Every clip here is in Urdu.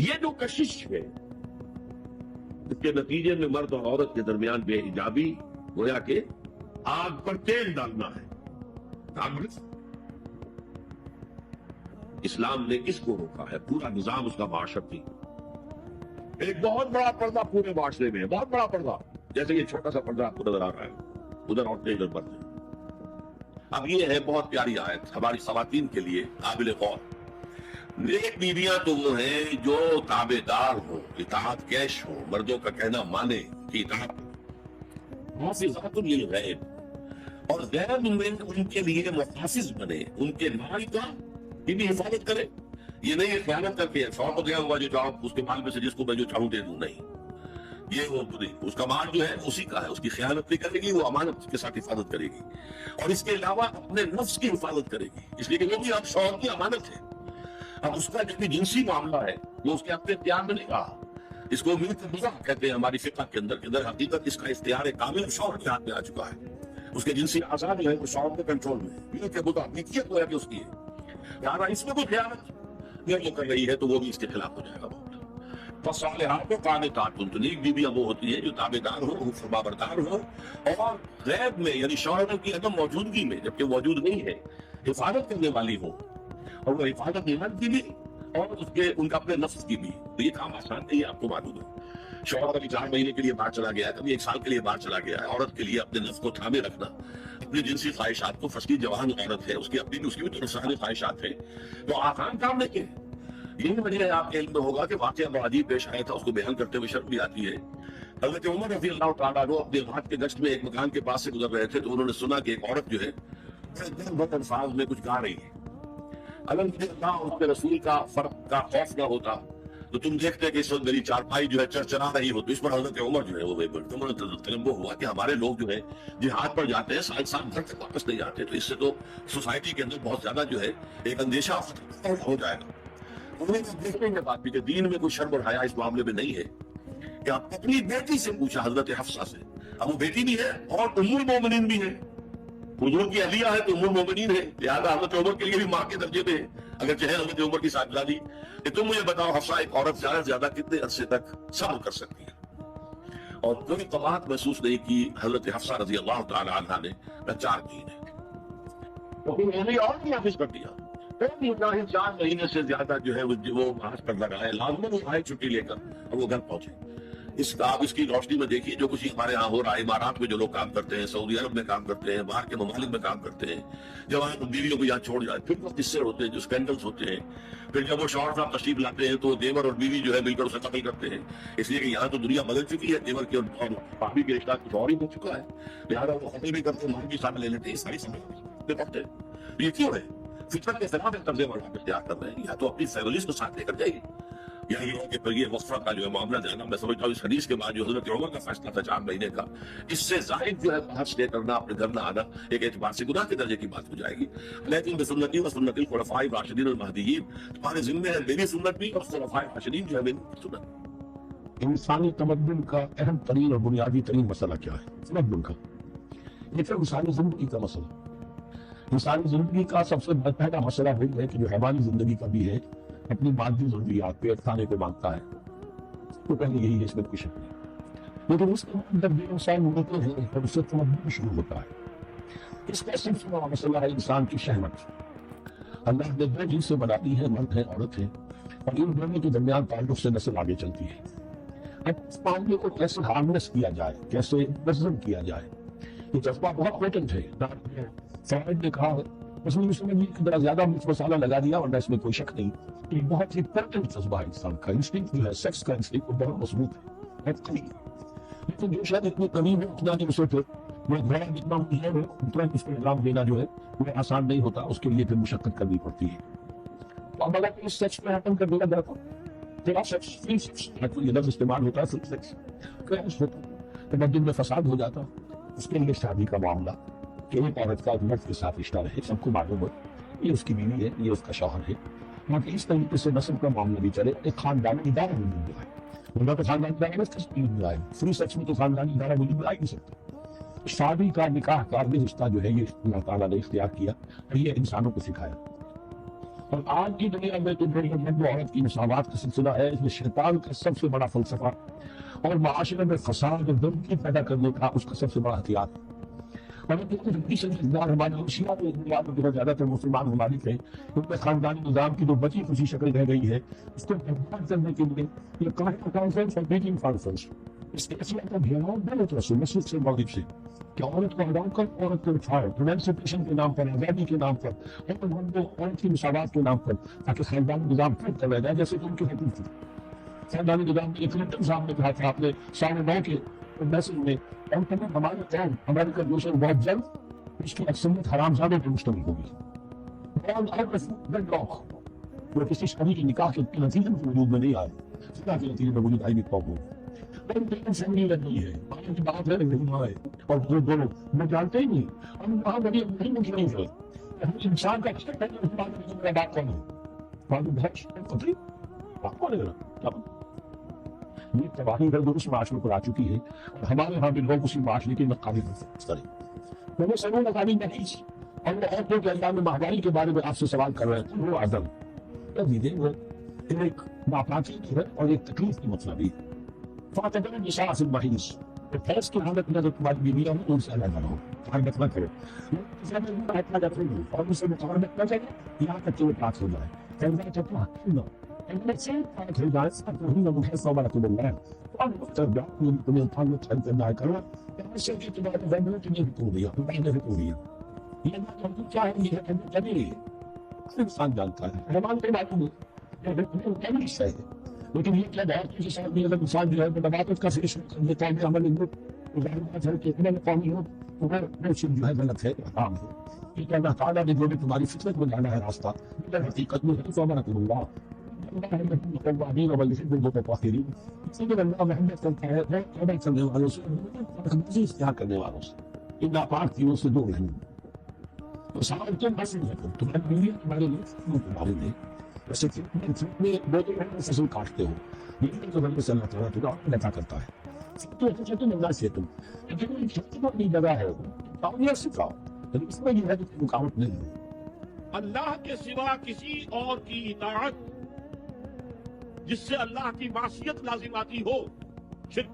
یہ جو کشش ہے اس کے نتیجے میں مرد اور عورت کے درمیان بے حجابی گویا کہ آگ پر تیل ڈالنا ہے. اسلام نے اس کو روکا ہے. پورا نظام اس کا معاشرتی ایک بہت بڑا پردہ پورے معاشرے میں ہے, بہت بڑا پردہ, جیسے یہ چھوٹا سا پردہ آپ کو نظر آ رہا ہے, ادھر عورتیں ادھر مرد ہیں. اب یہ ہے بہت پیاری آیت ہماری خواتین کے لیے قابل غور. نیک بیویاں تو وہ ہیں جو تابع دار ہوں, اطاعت کیش ہوں, مردوں کا کہنا مانے کہ اطاعت حافظات للغیب, اور غیب میں ان کے لیے محافظ بنے, ان کے مال کا یہ بھی حفاظت کرے. یہ نہیں خیانت کر کے شوق ہو گیا ہوا جو چاہو اس کے مال میں سے جس کو میں جو چاہوں دے دوں, نہیں. یہ وہ اس کا مال جو ہے اسی کا ہے, اس کی خیانت نہیں کرے گی, وہ امانت کے ساتھ حفاظت کرے گی, اور اس کے علاوہ اپنے نفس کی حفاظت کرے گی, اس لیے کہ وہ بھی اب شوہر کی امانت ہے. اب اس کا جو بھی جنسی معاملہ ہے وہ اس کے اپنے اختیار میں نہیں رہا. اس کو ملک بزا کہتے ہیں ہماری فقہ کے اندر, حقیقت اس کا اختیار کامل شوہر کے ہاتھ میں آ چکا ہے. اس کے جنسی اعضاء جو ہے وہ شوہر کے کنٹرول میں ہے, ملک بزا ملکیت ہو کہ اس کی ہے. لہٰذا اس میں کوئی خیانت یہ کر رہی ہے تو وہ بھی اس کے خلاف ہو جائے گا. فصالحات قانتات, تو نیک بیویاں وہ ہوتی ہیں جو تابعدار ہو, فرمانبردار ہو, اور غیب میں یعنی شوہر کی عدم موجودگی میں جبکہ موجود نہیں ہے حفاظت کرنے والی ہو, اور وہ حفاظت ایمان کی بھی اور ان کا اپنے نفس کی بھی. تو یہ کام آسان نہیں ہے, آپ کو معلوم ہے. شوہر کبھی 4 مہینے کے لیے باہر چلا گیا ہے, کبھی 1 سال کے لیے باہر چلا گیا ہے. عورت کے لیے اپنے نفس کو تھامے رکھنا, اپنی جنسی خواہشات کو, فسٹی جوان عورت ہے, اس کی بھی تو نفسانی خواہشات ہیں, تو آسان کام نہیں ہے. یہی وجہ ہے آپ کے علم میں ہوگا کہ واقعہ بڑا عجیب پیش آیا تھا, اس کو بیان کرتے ہوئے شرم بھی آتی ہے. حضرت عمر رضی اللہ تعالیٰ عنہ اپنے رات کے گشت میں ایک مکان کے پاس سے گزر رہے تھے, تو انہوں نے سنا کہ ایک عورت جو ہے بہت الفاظ میں کچھ گا رہی ہے. اگر مجھے اللہ اور اس کے رسول کا فرق کا خوف نہ ہوتا تو تم دیکھتے کہ اس وقت میری چارپائی جو ہے چرچرا رہی ہو. تو اس پر حضرت عمر جو ہے وہ تنبہ ہوا کہ ہمارے لوگ جو ہے جہاد پر جاتے ہیں 7 سال گھر تک واپس نہیں آتے, تو اس سے تو سوسائٹی کے اندر بہت زیادہ جو ہے ایک اندیشہ ہو جائے گا. انہوں نے دیکھنے کے بعد بھی کہ دین میں کوئی شرم اور حیا اس معاملے میں نہیں ہے, کہ آپ اپنی بیٹی سے پوچھا, حضرت حفصہ سے. اب وہ بیٹی بھی ہے اور ام المومنین بھی ہے, حضور کی اہلیہ ہے تو ام المومنین ہے, لہٰذا حضرت عمر کے لیے بھی ماں کے درجے میں ہے, اگر چاہے حضرت عمر کی صاحبزادی. تم مجھے بتاؤ حفصہ ایک عورت زیادہ سے زیادہ کتنے عرصے تک صبر کر سکتی ہے؟ اور کوئی طماعت محسوس نہیں کی حضرت حفصہ رضی اللہ تعالی عنہا نے. 4 مہینے تو پھر اور بھی حافظ کر دیا. 4 مہینے سے زیادہ جو ہے وہ محاذ پر لگائے, لازماً وہ آئے چھٹی لے کر اور وہ گھر پہنچے. آپ اس کی روشنی میں دیکھیے جو کچھ ہمارے ہاں ہو رہا ہے. امارات میں جو لوگ کام کرتے ہیں, سعودی عرب میں کام کرتے ہیں, باہر کے ممالک میں کام کرتے ہیں, جوان بیویوں کو یہاں چھوڑ جائے, پھر وہ قصے ہوتے ہیں جو اسکینڈلز ہوتے ہیں. پھر جب وہ شوہر صاحب تشریف لاتے ہیں تو دیور اور بیوی جو ہے مل کر اسے قتل کرتے ہیں, اس لیے کہ یہاں تو دنیا بدل چکی ہے, دیور کی اور بھابھی کے رشتہ کچھ اور ہی ہو چکا ہے. لہٰذا وہ قتل بھی کرتے ہیں, مال بھی سامنے لے لیتے ہیں. ساری سمجھ یہ کیوں ہے؟ فطرت کے خلاف ایک طرز عمل اختیار کر رہے ہیں. یا تو اپنی فیملیز کو ساتھ لے کر جائیے, یا یہ ہے کہ پھر یہ وقفہ کا جو ہے معاملہ جانا, میں سمجھتا ہوں اس حدیث کے بعد جو حضرت عمر کا فیصلہ تھا 4 مہینے کا, اس سے زائد جو ہے باہر اسٹے کرنا, اپنے گھر نہ آنا, ایک اعتبار سے گناہ کے درجے کی بات ہو جائے گی. لیکن بسنتی و سنت الخلفاء الراشدین المہدیین, تمہارے ذمہ ہے میری سنت بھی اور خلفاء الراشدین جو ہے میری سنت. انسانی تمدن کا اہم ترین اور بنیادی ترین مسئلہ کیا ہے؟ تمدن کا. یہ پھر انسانی زندگی کا مسئلہ. انسانی زندگی کا سب سے پہلا مسئلہ وہ ہے کہ جو حیوانی زندگی کا بھی ہے, اپنی مادی ضروریات پیٹ کھانے کو مانگتا ہے, تو پہلے یہی ہے, اس میں کوئی شک نہیں. لیکن اس کے اندر بھی انسان ہوتے ہیں اور اس سے تمدن شروع ہوتا ہے. اس کا سب سے بڑا مسئلہ ہے انسان کی شہوت. اللہ نے دو جنسیں بنا دی ہیں, مرد ہے عورت ہے, اور ان دونوں کے درمیان تعلق سے نسل آگے چلتی ہے. اب اس معاملے کو کیسے ہارنس کیا جائے, کیسے نظم کیا جائے, یہ جذبہ بہت پیٹنٹ ہے. فروئڈ نے کہا اس میں ذرا زیادہ مرچ مسالہ لگا دیا, ورنہ اس میں کوئی شک نہیں. یہ بہت ہی پیٹنٹ جذبہ ہے انسان کا. انسٹنکٹ جو ہے سیکس کا انسٹنکٹ وہ بہت مضبوط ہے, لیکن جو شاید اتنی کمی ہے اتنا کہ اسے پھر گھوڑا جتنا ہے اتنا اس کو انعام دینا جو ہے وہ آسان نہیں ہوتا, اس کے لیے پھر مشقت کرنی پڑتی ہے. تو اب اگر اس سیکس میں ختم کر دیا جاتا, تھوڑا سیکس فری سیکس یہ لفظ استعمال ہوتا ہے, فری سیکس کریش ہوتا, تمدن میں فساد ہو جاتا. اس کے لیے شادی کا معاملہ کہ ایک عورت کا مرد کے ساتھ رشتہ رہے, سب کو معلوم ہو یہ اس کی بیوی ہے, یہ اس کا شوہر ہے, مگر اس طریقے سے نسل کا معاملہ بھی چلے. ایک خاندانی ادارہ وجود میں آئے, ان کا خاندانی ادارہ میں آئے, فری سیکس میں تو خاندانی ادارہ وجود میں آ نہیں سکتا. شادی کا نکاح کا بھی رشتہ جو ہے یہ اللہ تعالیٰ نے اختیار کیا اور یہ انسانوں کو سکھایا. اور آج کی دنیا میں تو مرد و عورت کی مساوات کا سلسلہ ہے، اس میں شیطان کا سب سے بڑا فلسفہ اور معاشرے میں فساد اور گندگی پیدا کرنے کا اس کا سب سے بڑا ہتھیار ہے۔ اور ہمارے ایشیا میں دنیا میں بہت زیادہ تر مسلمان ممالک ہیں، ان میں خاندانی نظام کی جو بچی خوشی شکل رہ گئی ہے، اس کو برباد کرنے کے لیے یہ کانفرنس اور بیجنگ کانفرنس اس ایشیا کا دھیان دونوں طرف سے، مشرق سے مغرب سے، کہ عورت کو ہٹا کر عورت کو اٹھائے، ایمانسپیشن کے نام پر، آزادی کے نام پر، اور مرد و عورت کی مساوات کے نام پر، تاکہ خاندانی نظام پھر کر جائے جیسے کہ ان کی حکومت تھی۔ خاندانی نظام میں کلنٹن صاحب نے کہا تھا آپ نے 9:30 کے میسج میں، اور تمام ہماری قوم امریکہ دوسرے بہت جلد اس کی اکثریت حرام زادوں پر مشتمل ہوگی۔ وہ کسی شادی کے نکاح کے نتیجے میں وجود میں نہیں آئے، سدا کے نتیجے میں وجود آئی بھی قوم ہوگی۔ فیملی لگی ہے، کی بات ہے نہیں آئے، اور وہ دونوں میں جانتے ہی نہیں، ہم وہاں بڑی نہیں ہوئے انسان کا بات کون ہے، بات کون ہے؟ یہ تباہی ہے جو اس معاشرے پر آ چکی ہے، اور ہمارے ہاں بھی لوگ اسی معاشرے کے نقابی کریں۔ میں نے سنوں نقابی نہیں، اور وہ عورتوں کے اندر میں مہنگائی کے بارے میں آپ سے سوال کر رہے تھے، وہ عدم دیدے وہ ایک ناپاکی کی ہے اور ایک تکلیف کی مطلب بھی ہے۔ فاتح نشاء سے محیث فیض کی حالت میں جو تمہاری بیویاں ہوں ان سے علیحدہ رہو، مقاربت نہ کرو، اور ان سے مقاربت نہ کرو یہاں تک کہ وہ پاک ہو جائے۔ فیضا چپا ان سے پاک ہو جائے سب وہی لوگ ہے صوبہ رکھو اللہ اور مختلف جاؤں تمہیں اتھان چھل کرنا ہے کرو، اس سے تمہارے ذہن میں تمہیں حکم دیا، تمہیں نے حکم دیا، یہ نہ کیا ہے، یہ ہے جبھی انسان جانتا ہے، رحمان کے باتوں میں ہے، لیکن یہ کیا بات کے ساتھ بھی اگر انسان جو ہے نباتت کا فیصل کر دیتا ہے عمل قومی ہو تو وہ جو ہے غلط ہے، حرام ہے۔ کیونکہ اللہ تعالیٰ نے جو بھی تمہاری فطرت میں جانا ہے راستہ، حقیقت میں توبہ رکھو اللہ اسی لیے اللہ محنت کرتا ہے توبہ کرنے والوں سے، اختیار کرنے والوں سے، ان ناپاک چیزوں سے دور رہنا۔ تو سوال تم حاصل ہے تمہاری بیوی تمہارے لیے تمہارے لیے ویسے فصل کاٹتے ہو، لیکن تو بندے سے اللہ تعالیٰ تمہیں عطا کرتا ہے، تو اللہ سے تم لیکن چھوٹی اپنی جگہ ہے تعالیٰ سکھاؤ، لیکن اس میں یہ ہے کہ رکاوٹ نہیں ہے۔ اللہ کے سوا کسی اور کی اطاعت جس سے اللہ کی معصیت لازم آتی ہو شرک۔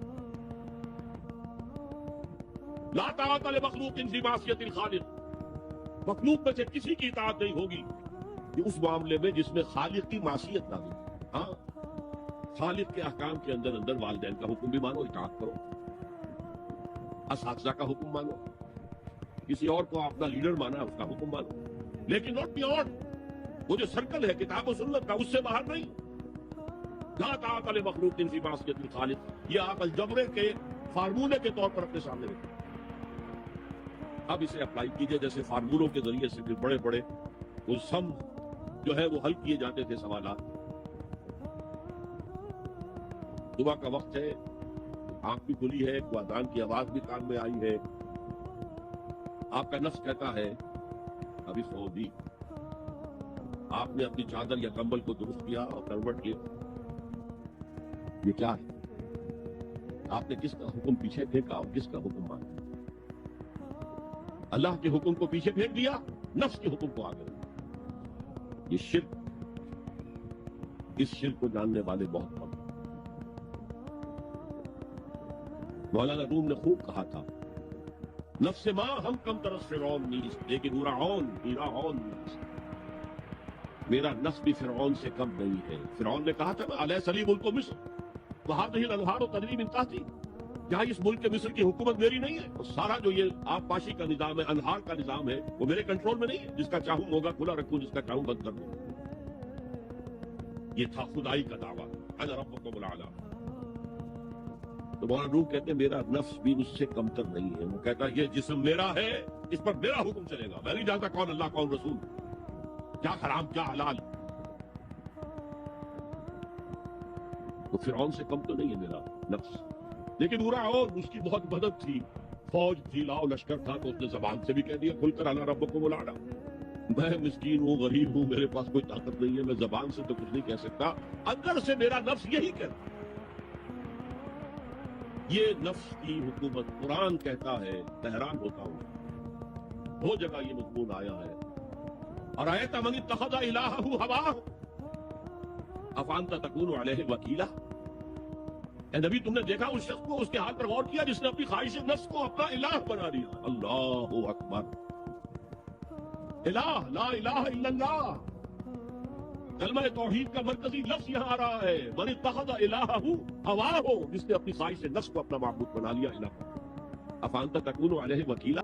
لا طاعت لمخلوق فی معصیت الخالق، مخلوق میں سے کسی کی اطاعت نہیں ہوگی کہ اس معاملے میں جس میں خالق کی معصیت لازم ہے۔ ہاں، خالق کے احکام کے اندر اندر والدین کا حکم بھی مانو، اطاعت کرو، اساتذہ کا حکم مانو، کسی اور کو اپنا لیڈر مانا اس کا حکم مانو، لیکن ناٹ بیونڈ وہ جو سرکل ہے کتاب و سنت کا، اس سے باہر نہیں۔ لا طاعت لمخلوق فی معصیت الخالق، یہ آپ الجبرے کے فارمولے کے طور پر اپنے سامنے رکھیں۔ اب اسے اپلائی کیجئے، جیسے فارمولوں کے ذریعے سے پھر بڑے بڑے وہ سم جو ہے وہ حل کیے جاتے تھے سوالات۔ صبح کا وقت ہے، آنکھ بھی کھلی ہے، اذان کی آواز بھی کان میں آئی ہے، آپ کا نفس کہتا ہے ابھی سو بھی، آپ نے اپنی چادر یا کمبل کو درست کیا اور کروٹ کیا، یہ کیا ہے؟ آپ نے کس کا حکم پیچھے پھینکا اور کس کا حکم مانا؟ اللہ کے حکم کو پیچھے پھینک دیا، نفس کے حکم کو آگے رکھا۔ یہ شرک، اس شرک کو جاننے والے بہت کم۔ مولانا روم نے خوب کہا تھا، نفس ماں ہم کم طرف فرعون نیست لیکن فرعون نیست، میرا نفس بھی فرعون سے کم نہیں ہے۔ فرعون نے کہا تھا نا علیہ سلی ملک و مصر وہذہ الانہار تجری من تحتی، کیا اس ملک کے مصر کی حکومت میری نہیں ہے؟ اور سارا جو یہ آبپاشی کا نظام ہے، انہار کا نظام ہے، وہ میرے کنٹرول میں نہیں ہے، جس کا چاہوں ہوگا کھلا رکھوں، جس کا چاہوں بند کر دوں۔ یہ تھا خدائی کا دعویٰ، انا ربکم الاعلی۔ تو مولانا روم کہتے ہیں میرا نفس بھی اس سے کمتر نہیں ہے، وہ کہتا ہے یہ جسم میرا ہے، اس پر میرا حکم چلے گا، میں نہیں جانتا کون اللہ کون رسول، کیا حرام کیا حلال۔ تو فرعون سے کم تو نہیں ہے میرا نفس، لیکن فرعون اس کی بہت مدد تھی، فوج تھی، لاؤ لشکر تھا، تو اس نے زبان سے بھی کہہ دیا کھل کر انا ربکم الاعلی۔ میں مسکین ہوں، غریب ہوں، میرے پاس کوئی طاقت نہیں ہے، میں زبان سے تو کچھ نہیں کہہ سکتا، اندر سے میرا نفس یہی کہتا۔ یہ نفس کی حکومت قرآن کہتا ہے، حیران ہوتا ہوں، دو جگہ یہ مضمون آیا ہے، أرأيت من اتخذ إلهه هواه أفأنت تكون عليه وكيلا؟ اے نبی تم نے دیکھا اس شخص کو، اس کے حال پر غور کیا جس نے اپنی خواہش نفس کو اپنا الہ بنا دیا؟ اللہ اکبر، الہ لا الہ الا اللہ، کلمہ توحید کا مرکزی لفظ یہاں آ رہا ہے، من اتخذ الہہ ہواہ، جس نے اپنی خواہش نفس کو اپنا معبود بنا لیا الہ۔ افانت تکون علیہ وکیلا،